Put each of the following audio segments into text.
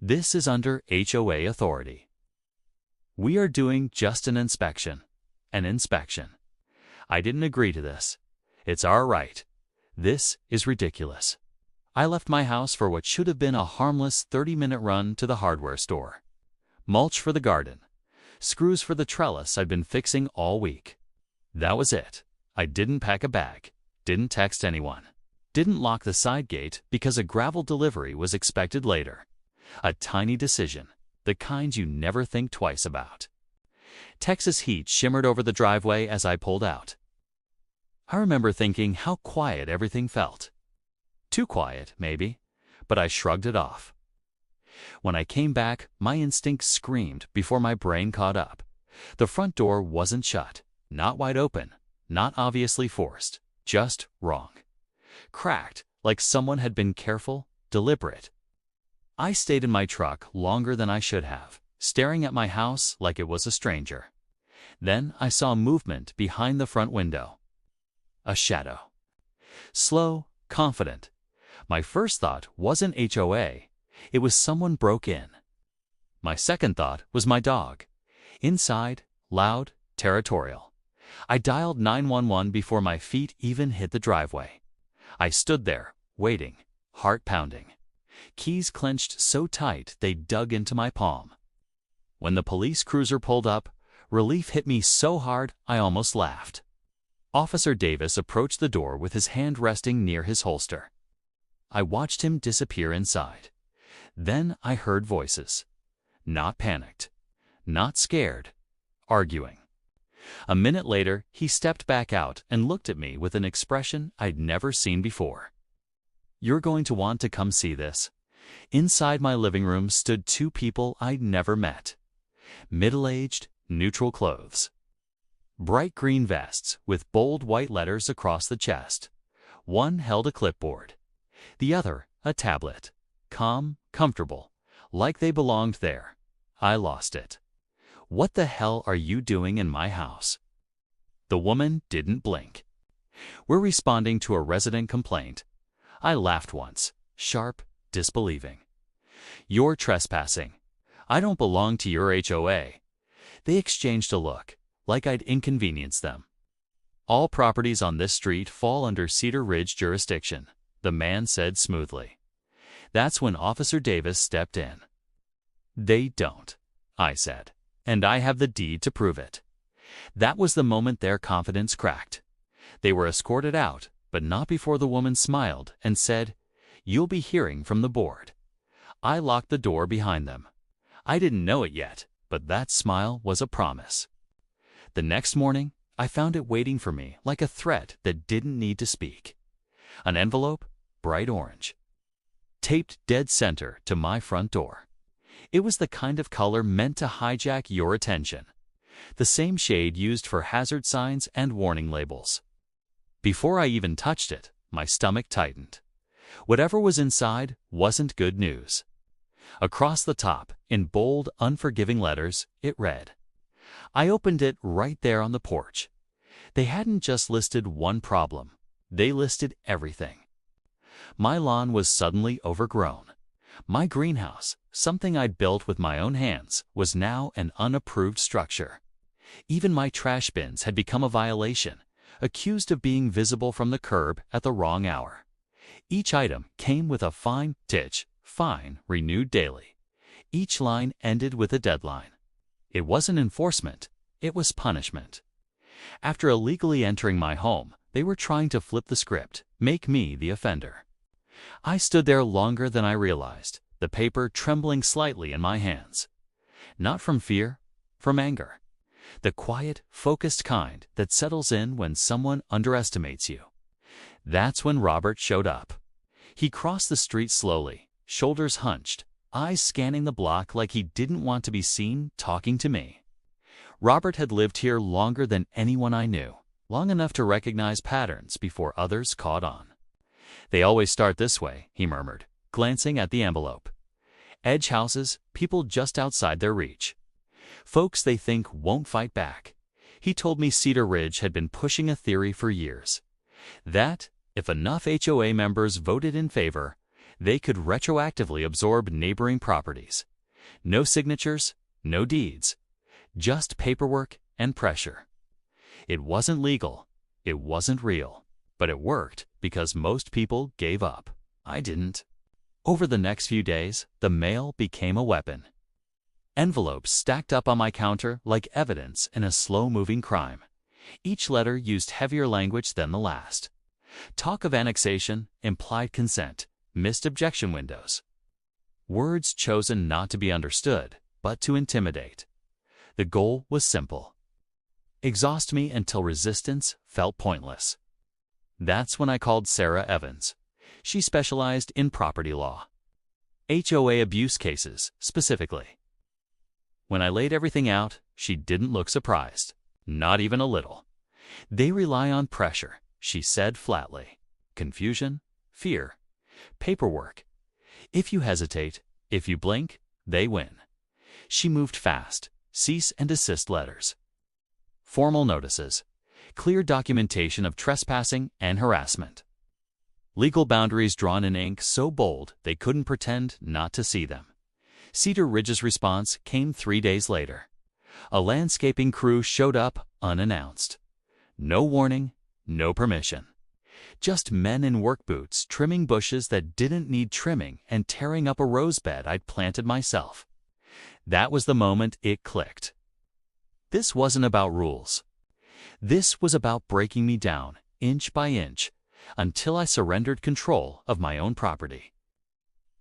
This is under HOA authority. We are doing just an inspection. An inspection. I didn't agree to this. It's our right. This is ridiculous. I left my house for what should have been a harmless 30-minute run to the hardware store. Mulch for the garden. Screws for the trellis I'd been fixing all week. That was it. I didn't pack a bag. Didn't text anyone. Didn't lock the side gate because a gravel delivery was expected later. A tiny decision, the kind you never think twice about. Texas heat shimmered over the driveway as I pulled out. I remember thinking how quiet everything felt. Too quiet, maybe, but I shrugged it off. When I came back, my instincts screamed before my brain caught up. The front door wasn't shut, not wide open, not obviously forced, just wrong. Cracked, like someone had been careful, deliberate. I stayed in my truck longer than I should have, staring at my house like it was a stranger. Then I saw movement behind the front window. A shadow. Slow, confident. My first thought wasn't HOA. It was someone broke in. My second thought was my dog. Inside, loud, territorial. I dialed 911 before my feet even hit the driveway. I stood there, waiting, heart pounding. Keys clenched so tight they dug into my palm. When the police cruiser pulled up, relief hit me so hard I almost laughed. Officer Davis approached the door with his hand resting near his holster. I watched him disappear inside. Then I heard voices. Not panicked. Not scared. Arguing. A minute later, he stepped back out and looked at me with an expression I'd never seen before. You're going to want to come see this. Inside my living room stood two people I'd never met. Middle-aged, neutral clothes. Bright green vests with bold white letters across the chest. One held a clipboard. The other, a tablet. Calm, comfortable, like they belonged there. I lost it. What the hell are you doing in my house? The woman didn't blink. We're responding to a resident complaint. I laughed once, sharp, disbelieving. You're trespassing. I don't belong to your HOA. They exchanged a look, like I'd inconvenienced them. All properties on this street fall under Cedar Ridge jurisdiction, the man said smoothly. That's when Officer Davis stepped in. They don't, I said, and I have the deed to prove it. That was the moment their confidence cracked. They were escorted out, but not before the woman smiled and said, "You'll be hearing from the board." I locked the door behind them. I didn't know it yet, but that smile was a promise. The next morning, I found it waiting for me like a threat that didn't need to speak. An envelope, bright orange. Taped dead center to my front door. It was the kind of color meant to hijack your attention. The same shade used for hazard signs and warning labels. Before I even touched it, my stomach tightened. Whatever was inside wasn't good news. Across the top, in bold, unforgiving letters, it read. I opened it right there on the porch. They hadn't just listed one problem. They listed everything. My lawn was suddenly overgrown. My greenhouse, something I'd built with my own hands, was now an unapproved structure. Even my trash bins had become a violation, accused of being visible from the curb at the wrong hour. Each item came with a fine fine renewed daily. Each line ended with a deadline. It wasn't enforcement, it was punishment. After illegally entering my home, they were trying to flip the script, make me the offender. I stood there longer than I realized, the paper trembling slightly in my hands. Not from fear, from anger. The quiet, focused kind that settles in when someone underestimates you. That's when Robert showed up. He crossed the street slowly, shoulders hunched, eyes scanning the block like he didn't want to be seen talking to me. Robert had lived here longer than anyone I knew, long enough to recognize patterns before others caught on. They always start this way, he murmured, glancing at the envelope. Edge houses, people just outside their reach. Folks they think won't fight back. He told me Cedar Ridge had been pushing a theory for years. That, if enough HOA members voted in favor, They could retroactively absorb neighboring properties. No signatures, no deeds, just paperwork and pressure. It wasn't legal, it wasn't real, but it worked because most people gave up. I didn't. Over the next few days, the mail became a weapon. Envelopes stacked up on my counter like evidence in a slow-moving crime. Each letter used heavier language than the last. Talk of annexation, implied consent, missed objection windows. Words chosen not to be understood, but to intimidate. The goal was simple. Exhaust me until resistance felt pointless. That's when I called Sarah Evans. She specialized in property law. HOA abuse cases, specifically. When I laid everything out, she didn't look surprised. Not even a little. They rely on pressure, she said flatly. Confusion, fear, paperwork. If you hesitate, if you blink, they win. She moved fast. Cease and desist letters. Formal notices. Clear documentation of trespassing and harassment. Legal boundaries drawn in ink so bold they couldn't pretend not to see them. Cedar Ridge's response came 3 days later. A landscaping crew showed up unannounced. No warning, no permission. Just men in work boots trimming bushes that didn't need trimming and tearing up a rose bed I'd planted myself. That was the moment it clicked. This wasn't about rules. This was about breaking me down, inch by inch, until I surrendered control of my own property.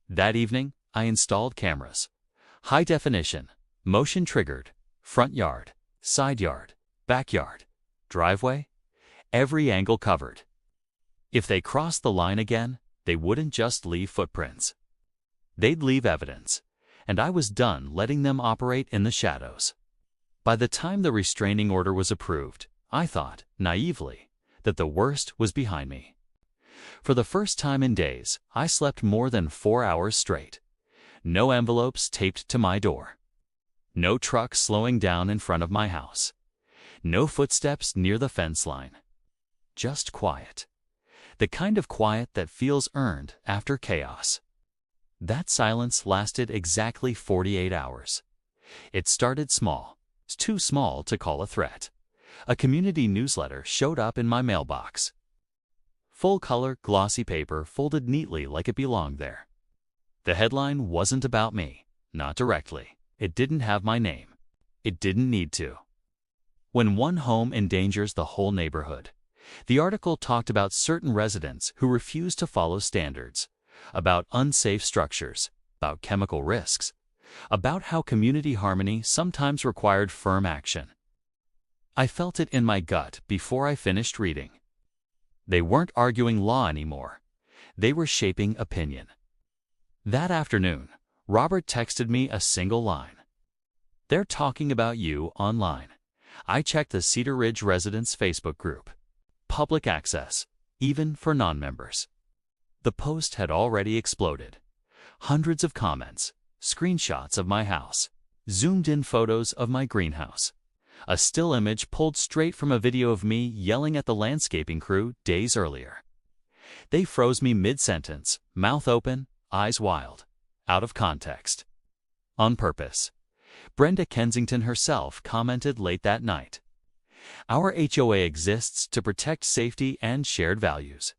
That evening, I installed cameras. High definition, motion triggered, front yard, side yard, backyard, driveway, every angle covered. If they crossed the line again, they wouldn't just leave footprints. They'd leave evidence, and I was done letting them operate in the shadows. By the time the restraining order was approved, I thought, naively, that the worst was behind me. For the first time in days, I slept more than 4 hours straight. No envelopes taped to my door. No truck slowing down in front of my house. No footsteps near the fence line. Just quiet. The kind of quiet that feels earned after chaos. That silence lasted exactly 48 hours. It started small. It's too small to call a threat. A community newsletter showed up in my mailbox. Full-color, glossy paper folded neatly like it belonged there. The headline wasn't about me, not directly. It didn't have my name. It didn't need to. When one home endangers the whole neighborhood. The article talked about certain residents who refused to follow standards, about unsafe structures, about chemical risks, about how community harmony sometimes required firm action. I felt it in my gut before I finished reading. They weren't arguing law anymore. They were shaping opinion. That afternoon, Robert texted me a single line. "They're talking about you online." I checked the Cedar Ridge residents' Facebook group. Public access, even for non-members. The post had already exploded. Hundreds of comments, screenshots of my house, zoomed-in photos of my greenhouse. A still image pulled straight from a video of me yelling at the landscaping crew days earlier. They froze me mid-sentence, mouth open, eyes wild, out of context. On purpose. Brenda Kensington herself commented late that night. Our HOA exists to protect safety and shared values.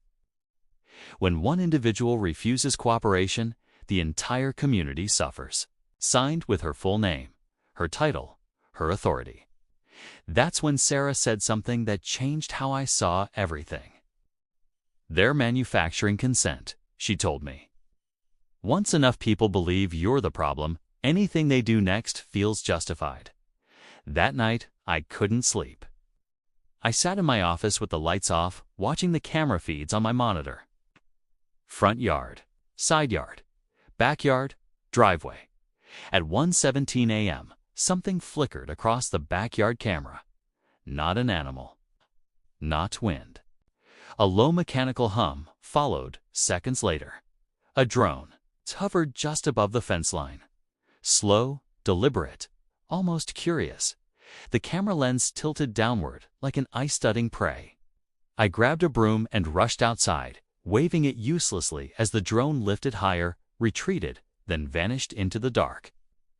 When one individual refuses cooperation, the entire community suffers. Signed with her full name, her title, her authority. That's when Sarah said something that changed how I saw everything. "They're manufacturing consent," she told me. "Once enough people believe you're the problem, anything they do next feels justified." That night, I couldn't sleep. I sat in my office with the lights off, watching the camera feeds on my monitor. Front yard, side yard, backyard, driveway. At 1:17 a.m., something flickered across the backyard camera. Not an animal. Not wind. A low mechanical hum followed seconds later. A drone hovered just above the fence line. Slow, deliberate, almost curious. The camera lens tilted downward like an ice-studding prey. I grabbed a broom and rushed outside, waving it uselessly as the drone lifted higher, retreated, then vanished into the dark.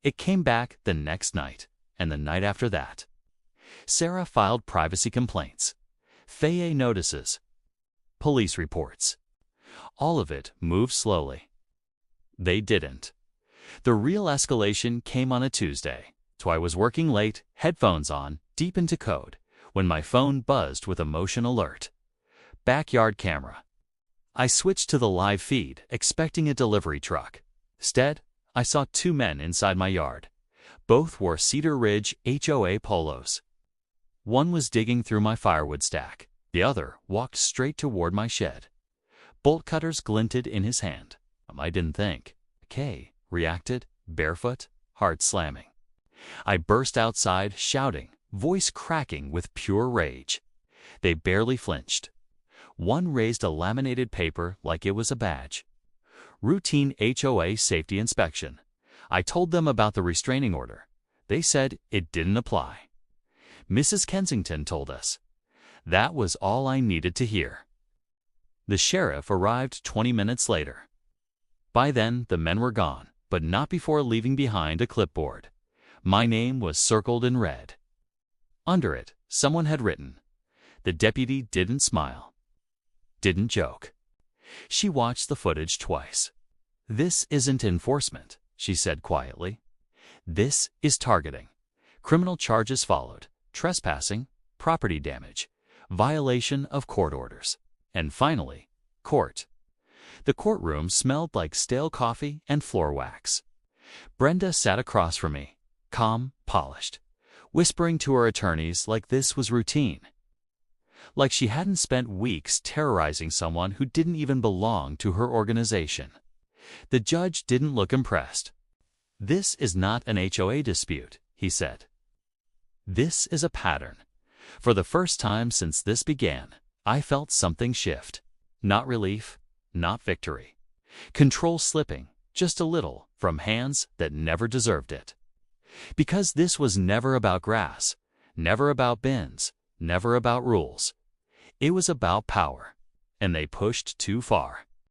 It came back the next night, and the night after that. Sarah filed privacy complaints, FAA notices, police reports. All of it moved slowly. They didn't. The real escalation came on a Tuesday, so I was working late, headphones on, deep into code, when my phone buzzed with a motion alert. Backyard camera. I switched to the live feed, expecting a delivery truck. Instead, I saw two men inside my yard. Both wore Cedar Ridge HOA polos. One was digging through my firewood stack. The other walked straight toward my shed. Bolt cutters glinted in his hand. I didn't think. Kay reacted, barefoot, heart slamming. I burst outside, shouting, voice cracking with pure rage. They barely flinched. One raised a laminated paper like it was a badge. Routine HOA safety inspection. I told them about the restraining order. They said it didn't apply. Mrs. Kensington told us. That was all I needed to hear. The sheriff arrived 20 minutes later. By then, the men were gone, but not before leaving behind a clipboard. My name was circled in red. Under it, someone had written, "The deputy didn't smile. Didn't joke." She watched the footage twice. "This isn't enforcement," she said quietly. "This is targeting." Criminal charges followed: trespassing, property damage, violation of court orders, and finally, court. The courtroom smelled like stale coffee and floor wax. Brenda sat across from me, calm, polished, whispering to her attorneys like this was routine. Like she hadn't spent weeks terrorizing someone who didn't even belong to her organization. The judge didn't look impressed. "This is not an HOA dispute," he said. "This is a pattern." For the first time since this began, I felt something shift. Not relief, not victory. Control slipping, just a little, from hands that never deserved it. Because this was never about grass, never about bins, never about rules. It was about power, and they pushed too far.